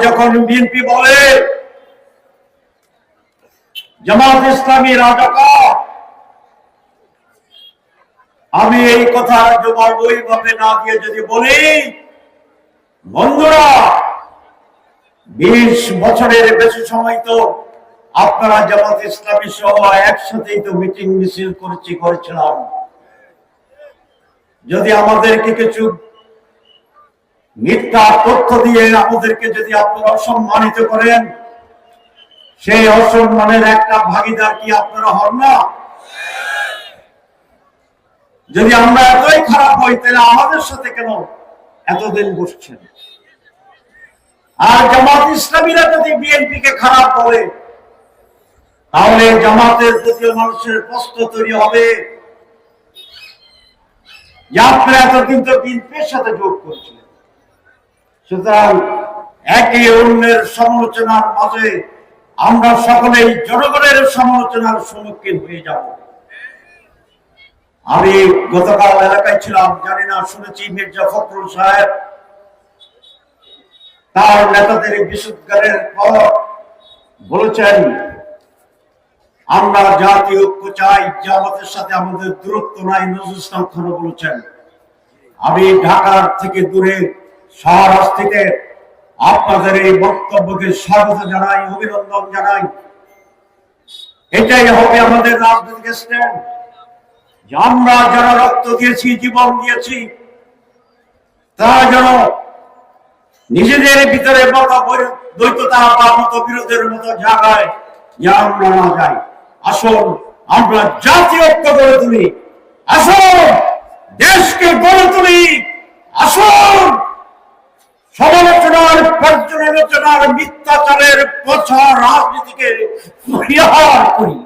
যখন বিএনপি বলে জামাত ইসলামী রাজাকার, আমি এই কথা জবাব ওইভাবে না দিয়ে যদি বলি, বন্ধুরা 20 বছরের বেশি সময় তো আপনারা জামাত ইসলামী সহ একসাথেই তো মিটিং মিছিল করেছিলাম। যদি আমাদেরকে কিছু মিথ্যা তথ্য দিয়ে আমাদেরকে যদি আপনারা অসম্মানিত করেন, সেই অসম্মানের একটা ভাগীদার কি আপনারা হন না? যদি আমরা এতই খারাপ হই, তাহলে আমাদের সাথে কেন এতদিন বসছেন? আর জামাত ইসলামীরা যদি বিএনপিকে খারাপ বলে, তাহলে জামাতের প্রতি মানুষের প্রশ্ন তৈরি হবে যে আপনারা এতদিন তো বিএনপির সাথে যোগ করছিলেন। সুতরাং একে অন্যের সমালোচনার মাঝে আমরা সকলেই জনগণের সমালোচনার সম্মুখীন হয়ে যাব। আমি গতকাল এলাকায় ছিলাম, জানি না শুনেছি মির্জা ফখরুল সাহেব তার নেতাদের বিশুদ্ধারের পর বলেছেন, আমরা জাতীয় ঐক্য চাই, জামাতের সাথে আমাদের দূরত্ব নাই। নজরুল ইসলাম খানও বলেছেন। আমি ঢাকার থেকে দূরে শাহরাস্তিতে আপনাদের এই বক্তব্যকে স্বাগত জানাই, অভিনন্দন জানাই। এটাই হবে আমাদের রাজনৈতিক স্ট্যান্ড, যে আমরা যারা রক্ত দিয়েছি, জীবন দিয়েছি, তারা যেন নিজেদের ভিতরে দ্বৈততা বা মতবিরোধের মতো জায়গায় আমরা না যাই। আসুন আমরা জাতীয় ঐক্য গড়ে তুলি, আসুন দেশকে গড়ে তুলি, আসুন সমালোচনার পর্যালোচনার মিথ্যাচারের পচা রাজনীতিকে পরিহার করি।